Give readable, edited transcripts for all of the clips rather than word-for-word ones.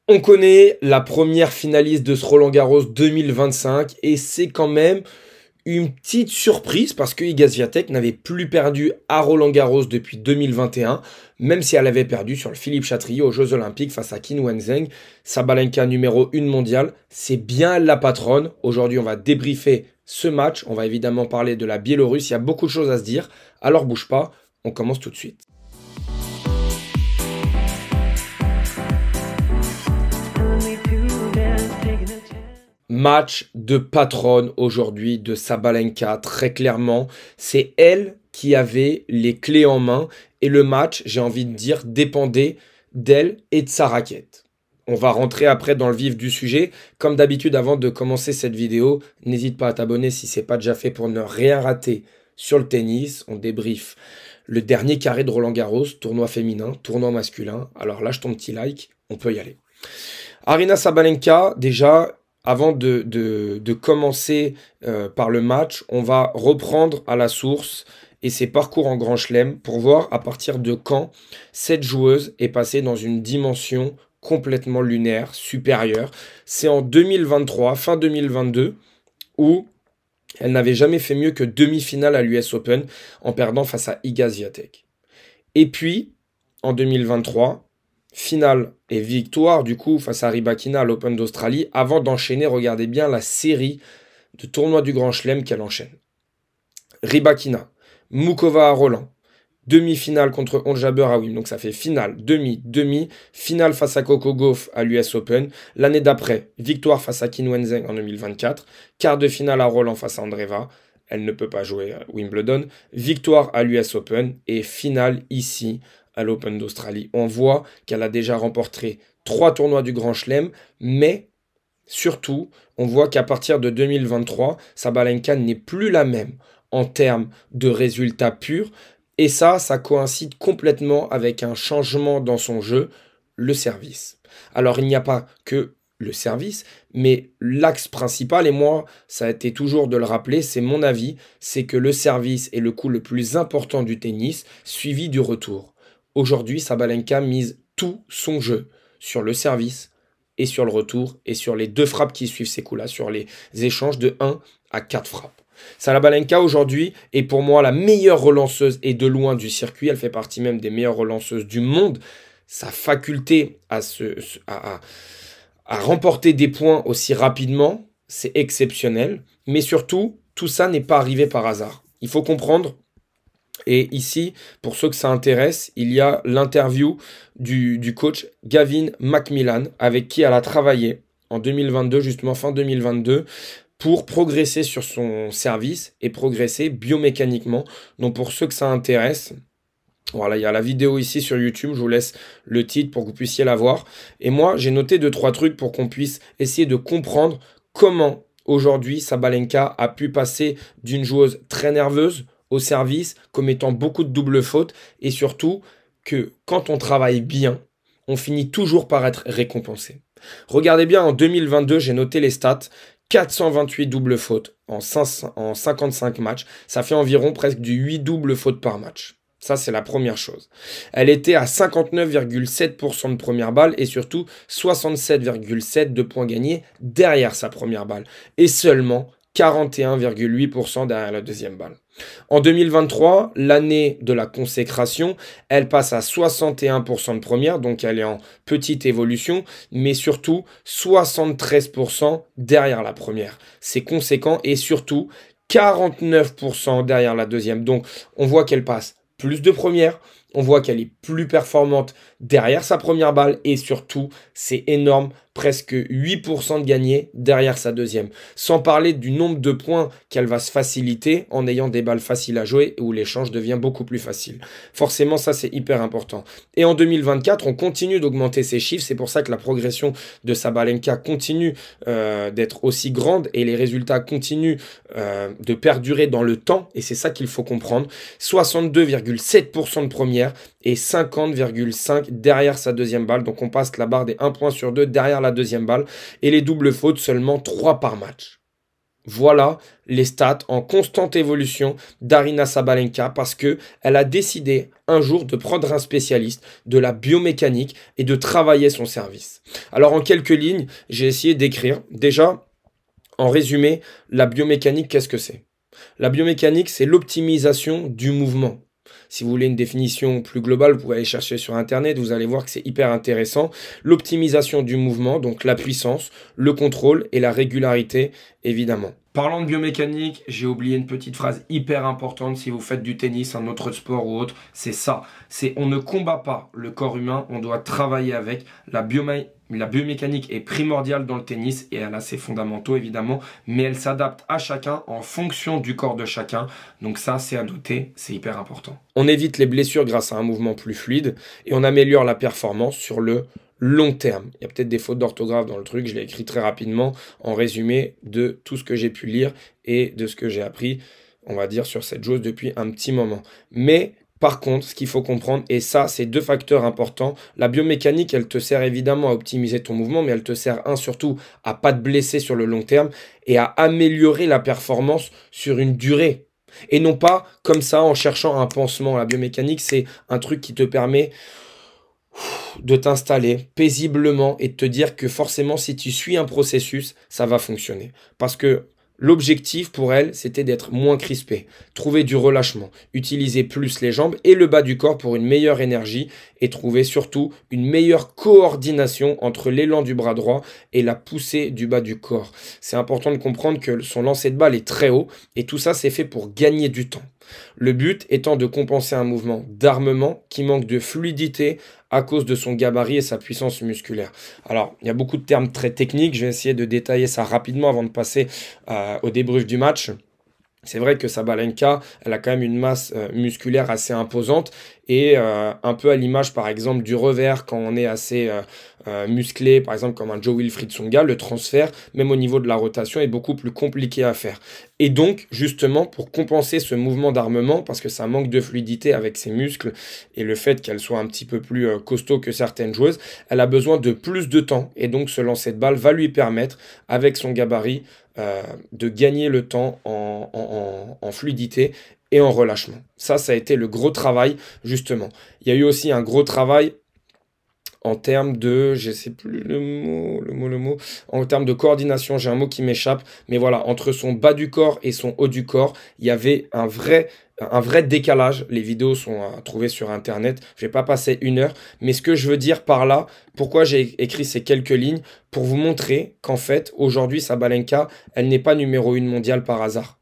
On connaît la première finaliste de ce Roland-Garros 2025 et c'est quand même une petite surprise parce que Iga Swiatek n'avait plus perdu à Roland-Garros depuis 2021, même si elle avait perdu sur le Philippe Chatrier aux Jeux Olympiques face à Qin Wenzheng. Sabalenka numéro 1 mondiale, c'est bien elle la patronne. Aujourd'hui, on va débriefer ce match. On va évidemment parler de la Biélorusse. Il y a beaucoup de choses à se dire. Alors bouge pas, on commence tout de suite. Match de patronne aujourd'hui de Sabalenka, très clairement. C'est elle qui avait les clés en main et le match, j'ai envie de dire, dépendait d'elle et de sa raquette. On va rentrer après dans le vif du sujet. Comme d'habitude, avant de commencer cette vidéo, n'hésite pas à t'abonner si ce n'est pas déjà fait pour ne rien rater sur le tennis. On débriefe le dernier carré de Roland-Garros, tournoi féminin, tournoi masculin. Alors lâche ton petit like, on peut y aller. Aryna Sabalenka, déjà, avant de commencer par le match, on va reprendre à la source et ses parcours en Grand Chelem pour voir à partir de quand cette joueuse est passée dans une dimension complètement lunaire, supérieure. C'est en 2023, fin 2022, où elle n'avait jamais fait mieux que demi-finale à l'US Open en perdant face à Iga Swiatek. Et puis, en 2023, finale et victoire du coup face à Rybakina à l'Open d'Australie avant d'enchaîner, regardez bien la série de tournois du Grand Chelem qu'elle enchaîne. Rybakina, Muchova à Roland, demi-finale contre Ons Jabeur à Wim, donc ça fait finale, demi, finale face à Coco Gauff à l'US Open, l'année d'après, victoire face à Qin Wenzheng en 2024, quart de finale à Roland face à Andreeva, elle ne peut pas jouer à Wimbledon, victoire à l'US Open et finale ici à l'Open d'Australie. On voit qu'elle a déjà remporté 3 tournois du Grand Chelem, mais surtout, on voit qu'à partir de 2023, Sabalenka n'est plus la même en termes de résultats purs, et ça coïncide complètement avec un changement dans son jeu, le service. Alors, il n'y a pas que le service, mais l'axe principal, et moi, ça a été toujours de le rappeler, c'est mon avis, c'est que le service est le coup le plus important du tennis, suivi du retour. Aujourd'hui, Sabalenka mise tout son jeu sur le service et sur le retour et sur les 2 frappes qui suivent ces coups-là, sur les échanges de 1 à 4 frappes. Sabalenka aujourd'hui est pour moi la meilleure relanceuse et de loin du circuit. Elle fait partie même des meilleures relanceuses du monde. Sa faculté à remporter des points aussi rapidement, c'est exceptionnel. Mais surtout, tout ça n'est pas arrivé par hasard. Il faut comprendre. Et ici, pour ceux que ça intéresse, il y a l'interview du coach Gavin McMillan, avec qui elle a travaillé en 2022, justement fin 2022, pour progresser sur son service et progresser biomécaniquement. Donc pour ceux que ça intéresse, voilà, il y a la vidéo ici sur YouTube, je vous laisse le titre pour que vous puissiez la voir. Et moi, j'ai noté 2-3 trucs pour qu'on puisse essayer de comprendre comment aujourd'hui Sabalenka a pu passer d'une joueuse très nerveuse au service, commettant beaucoup de doubles fautes, et surtout que quand on travaille bien, on finit toujours par être récompensé. Regardez bien, en 2022, j'ai noté les stats, 428 doubles fautes en 55 matchs, ça fait environ presque du 8 doubles fautes par match. Ça, c'est la première chose. Elle était à 59,7% de première balle et surtout 67,7% de points gagnés derrière sa première balle. Et seulement 41,8% derrière la deuxième balle. En 2023, l'année de la consécration, elle passe à 61% de première, donc elle est en petite évolution, mais surtout 73% derrière la première. C'est conséquent et surtout 49% derrière la deuxième. Donc on voit qu'elle passe plus de première, on voit qu'elle est plus performante derrière sa première balle et surtout, c'est énorme, presque 8% de gagné derrière sa deuxième. Sans parler du nombre de points qu'elle va se faciliter en ayant des balles faciles à jouer où l'échange devient beaucoup plus facile. Forcément, ça c'est hyper important. Et en 2024, on continue d'augmenter ces chiffres. C'est pour ça que la progression de Sabalenka continue d'être aussi grande et les résultats continuent de perdurer dans le temps. Et c'est ça qu'il faut comprendre. 62,7% de première et 50,5% derrière sa deuxième balle. Donc on passe la barre des 1 point sur 2 derrière la deuxième balle. Et les doubles fautes, seulement 3 par match. Voilà les stats en constante évolution d'Aryna Sabalenka parce que elle a décidé un jour de prendre un spécialiste de la biomécanique et de travailler son service. Alors en quelques lignes, j'ai essayé d'écrire. Déjà, en résumé, la biomécanique, qu'est-ce que c'est? La biomécanique, c'est l'optimisation du mouvement. Si vous voulez une définition plus globale, vous pouvez aller chercher sur Internet, vous allez voir que c'est hyper intéressant. L'optimisation du mouvement, donc la puissance, le contrôle et la régularité, évidemment. Parlant de biomécanique, j'ai oublié une petite phrase hyper importante si vous faites du tennis, un autre sport ou autre, c'est ça. C'est on ne combat pas le corps humain, on doit travailler avec. La biomécanique est primordiale dans le tennis et elle a ses fondamentaux évidemment, mais elle s'adapte à chacun en fonction du corps de chacun. Donc ça, c'est à noter, c'est hyper important. On évite les blessures grâce à un mouvement plus fluide et on améliore la performance sur le long terme. Il y a peut-être des fautes d'orthographe dans le truc, je l'ai écrit très rapidement en résumé de tout ce que j'ai pu lire et de ce que j'ai appris, on va dire, sur cette chose depuis un petit moment. Mais par contre, ce qu'il faut comprendre, et ça, c'est deux facteurs importants, la biomécanique, elle te sert évidemment à optimiser ton mouvement, mais elle te sert, surtout, à pas te blesser sur le long terme et à améliorer la performance sur une durée. Et non pas comme ça en cherchant un pansement. La biomécanique, c'est un truc qui te permet de t'installer paisiblement et de te dire que forcément, si tu suis un processus, ça va fonctionner. Parce que l'objectif pour elle, c'était d'être moins crispé, trouver du relâchement, utiliser plus les jambes et le bas du corps pour une meilleure énergie et trouver surtout une meilleure coordination entre l'élan du bras droit et la poussée du bas du corps. C'est important de comprendre que son lancer de balle est très haut et tout ça, c'est fait pour gagner du temps. Le but étant de compenser un mouvement d'armement qui manque de fluidité à cause de son gabarit et sa puissance musculaire. Alors, il y a beaucoup de termes très techniques, je vais essayer de détailler ça rapidement avant de passer au débrief du match. C'est vrai que Sabalenka, elle a quand même une masse musculaire assez imposante et un peu à l'image par exemple du revers quand on est assez musclé, par exemple comme un Jo-Wilfried Tsonga, le transfert, même au niveau de la rotation, est beaucoup plus compliqué à faire. Et donc, justement, pour compenser ce mouvement d'armement, parce que ça manque de fluidité avec ses muscles et le fait qu'elle soit un petit peu plus costaud que certaines joueuses, elle a besoin de plus de temps. Et donc, ce lancer de balle va lui permettre, avec son gabarit, de gagner le temps en fluidité et en relâchement. Ça a été le gros travail, justement. Il y a eu aussi un gros travail en termes de, je sais plus le mot, en termes de coordination, j'ai un mot qui m'échappe, mais voilà, entre son bas du corps et son haut du corps, il y avait un vrai décalage. Les vidéos sont à trouver sur Internet, je vais pas passer une heure, mais ce que je veux dire par là, pourquoi j'ai écrit ces quelques lignes, pour vous montrer qu'en fait, aujourd'hui, Sabalenka, elle n'est pas numéro 1 mondiale par hasard.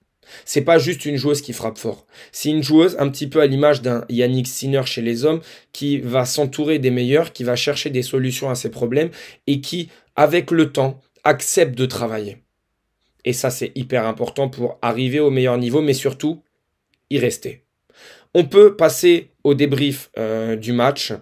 C'est pas juste une joueuse qui frappe fort. C'est une joueuse un petit peu à l'image d'un Yannick Sinner chez les hommes qui va s'entourer des meilleurs, qui va chercher des solutions à ses problèmes et qui, avec le temps, accepte de travailler. Et ça, c'est hyper important pour arriver au meilleur niveau, mais surtout, y rester. On peut passer au débrief du match.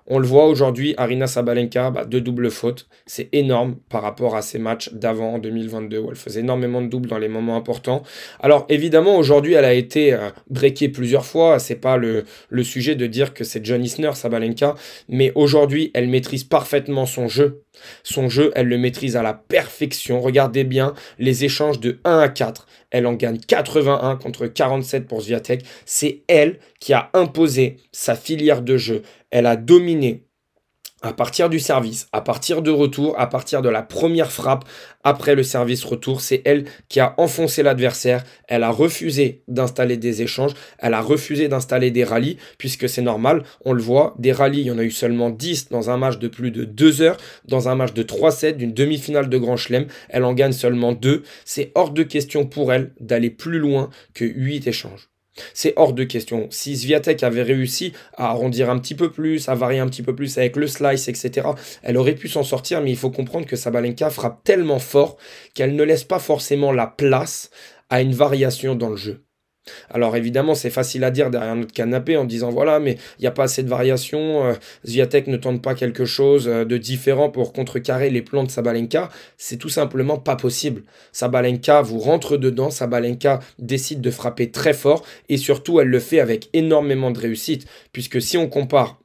On le voit aujourd'hui, Aryna Sabalenka, deux doubles fautes. C'est énorme par rapport à ses matchs d'avant, en 2022, où elle faisait énormément de doubles dans les moments importants. Alors, évidemment, aujourd'hui, elle a été breakée plusieurs fois. C'est pas le sujet de dire que c'est John Isner, Sabalenka. Mais aujourd'hui, elle maîtrise parfaitement son jeu. Son jeu, elle le maîtrise à la perfection. Regardez bien les échanges de 1 à 4. Elle en gagne 81 contre 47 pour Swiatek. C'est elle qui a imposé sa filière de jeu. Elle a dominé à partir du service, à partir de retour, à partir de la première frappe après le service retour. C'est elle qui a enfoncé l'adversaire. Elle a refusé d'installer des échanges. Elle a refusé d'installer des rallyes, puisque c'est normal. On le voit, des rallyes, il y en a eu seulement 10 dans un match de plus de 2 heures, dans un match de 3-7, d'une demi-finale de Grand Chelem. Elle en gagne seulement 2. C'est hors de question pour elle d'aller plus loin que 8 échanges. C'est hors de question. Si Swiatek avait réussi à arrondir un petit peu plus, à varier un petit peu plus avec le slice, etc., elle aurait pu s'en sortir, mais il faut comprendre que Sabalenka frappe tellement fort qu'elle ne laisse pas forcément la place à une variation dans le jeu. Alors évidemment, c'est facile à dire derrière notre canapé en disant voilà, mais il n'y a pas assez de variation, Swiatek ne tente pas quelque chose de différent pour contrecarrer les plans de Sabalenka. C'est tout simplement pas possible. Sabalenka vous rentre dedans, Sabalenka décide de frapper très fort et surtout elle le fait avec énormément de réussite, puisque si on compare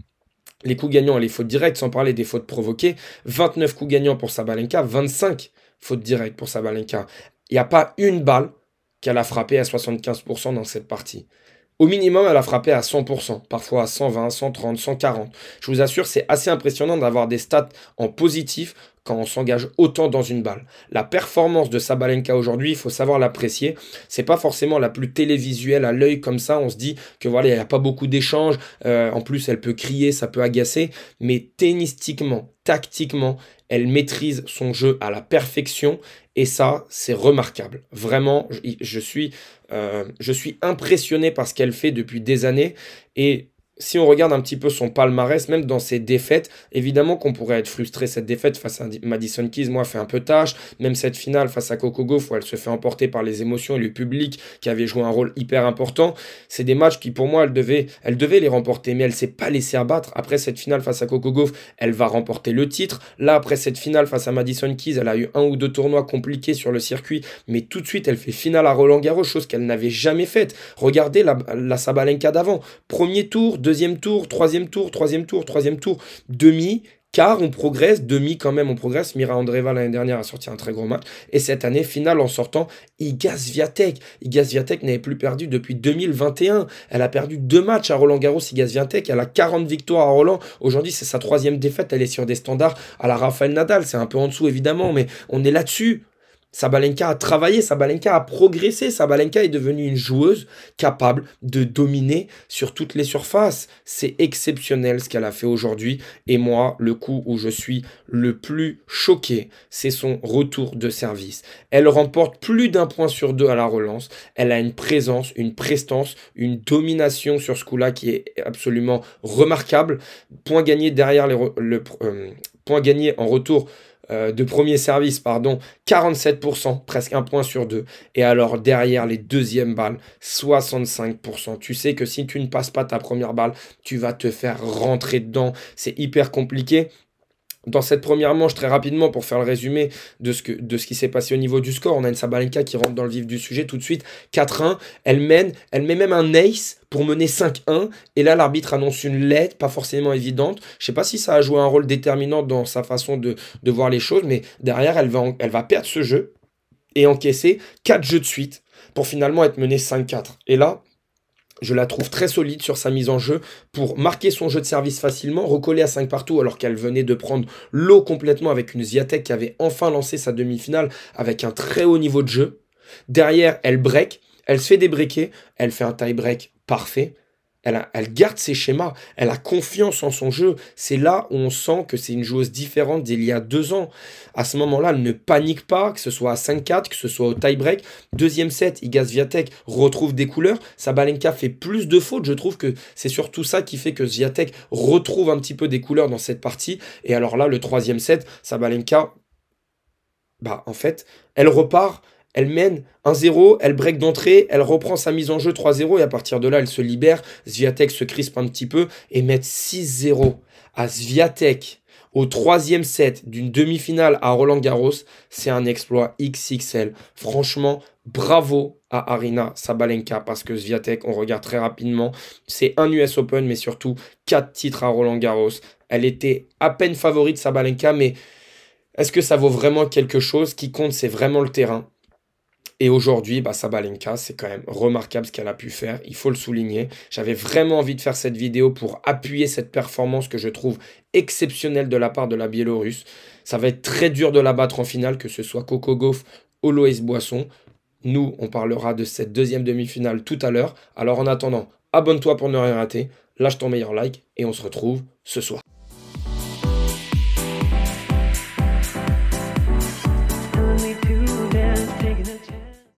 les coups gagnants et les fautes directes, sans parler des fautes provoquées, 29 coups gagnants pour Sabalenka, 25 fautes directes pour Sabalenka. Il n'y a pas une balle qu'elle a frappé à 75% dans cette partie. Au minimum, elle a frappé à 100%, parfois à 120, 130, 140. Je vous assure, c'est assez impressionnant d'avoir des stats en positif quand on s'engage autant dans une balle. La performance de Sabalenka aujourd'hui, il faut savoir l'apprécier. C'est pas forcément la plus télévisuelle à l'œil comme ça. On se dit que voilà, il n'y a pas beaucoup d'échanges. En plus, elle peut crier, ça peut agacer. Mais tennistiquement, tactiquement, elle maîtrise son jeu à la perfection. Et ça, c'est remarquable. Vraiment, je suis impressionné par ce qu'elle fait depuis des années. Et si on regarde un petit peu son palmarès, même dans ses défaites, évidemment qu'on pourrait être frustré. Cette défaite face à Madison Keys, moi, fait un peu tâche. Même cette finale face à Coco Gauff, où elle se fait emporter par les émotions et le public qui avait joué un rôle hyper important. C'est des matchs qui, pour moi, elle devait les remporter, mais elle ne s'est pas laissée abattre. Après cette finale face à Coco Gauff, elle va remporter le titre. Là, après cette finale face à Madison Keys, elle a eu un ou deux tournois compliqués sur le circuit, mais tout de suite, elle fait finale à Roland-Garros, chose qu'elle n'avait jamais faite. Regardez la Sabalenka d'avant. Premier tour, deuxième tour, troisième tour, demi, quart, on progresse, demi quand même, on progresse. Mira Andreeva l'année dernière a sorti un très gros match. Et cette année, finale en sortant Iga Swiatek. Iga Swiatek n'avait plus perdu depuis 2021. Elle a perdu 2 matchs à Roland-Garros, Iga Swiatek. Elle a 40 victoires à Roland. Aujourd'hui, c'est sa 3e défaite. Elle est sur des standards à la Rafael Nadal. C'est un peu en dessous, évidemment, mais on est là-dessus. Sabalenka a travaillé, Sabalenka a progressé, Sabalenka est devenue une joueuse capable de dominer sur toutes les surfaces. C'est exceptionnel ce qu'elle a fait aujourd'hui. Et moi, le coup où je suis le plus choqué, c'est son retour de service. Elle remporte plus d'1 point sur 2 à la relance. Elle a une présence, une prestance, une domination sur ce coup-là qui est absolument remarquable. Point gagné derrière point gagné en retour de premier service, pardon, 47%, presque 1 point sur 2. Et alors derrière les deuxièmes balles, 65%. Tu sais que si tu ne passes pas ta première balle, tu vas te faire rentrer dedans. C'est hyper compliqué. Dans cette première manche, très rapidement, pour faire le résumé de ce qui s'est passé au niveau du score, on a une Sabalenka qui rentre dans le vif du sujet tout de suite, 4-1, elle met même un ace pour mener 5-1, et là l'arbitre annonce une LED, pas forcément évidente. Je sais pas si ça a joué un rôle déterminant dans sa façon de voir les choses, mais derrière elle va perdre ce jeu et encaisser 4 jeux de suite pour finalement être menée 5-4. Et là, je la trouve très solide sur sa mise en jeu pour marquer son jeu de service facilement, recoller à 5 partout alors qu'elle venait de prendre l'eau complètement avec une Swiatek qui avait enfin lancé sa demi-finale avec un très haut niveau de jeu. Derrière, elle break, elle se fait débreaker, elle fait un tie-break parfait. Elle garde ses schémas, elle a confiance en son jeu. C'est là où on sent que c'est une joueuse différente d'il y a 2 ans. À ce moment-là, elle ne panique pas, que ce soit à 5-4, que ce soit au tie-break. Deuxième set, Iga Swiatek retrouve des couleurs. Sabalenka fait plus de fautes. Je trouve que c'est surtout ça qui fait que Swiatek retrouve un petit peu des couleurs dans cette partie. Et alors là, le troisième set, Sabalenka, en fait, elle repart. Elle mène 1-0, elle break d'entrée, elle reprend sa mise en jeu 3-0 et à partir de là, elle se libère. Swiatek se crispe un petit peu et met 6-0 à Swiatek au 3e set d'une demi-finale à Roland-Garros. C'est un exploit XXL. Franchement, bravo à Aryna Sabalenka parce que Swiatek, on regarde très rapidement, c'est un US Open mais surtout 4 titres à Roland-Garros. Elle était à peine favorite Sabalenka, mais est-ce que ça vaut vraiment quelque chose? Ce qui compte, c'est vraiment le terrain. Et aujourd'hui, Sabalenka, c'est quand même remarquable ce qu'elle a pu faire. Il faut le souligner. J'avais vraiment envie de faire cette vidéo pour appuyer cette performance que je trouve exceptionnelle de la part de la Biélorusse. Ça va être très dur de la battre en finale, que ce soit Coco Gauff ou Loïs Boisson. Nous, on parlera de cette deuxième demi-finale tout à l'heure. Alors en attendant, abonne-toi pour ne rien rater, lâche ton meilleur like et on se retrouve ce soir.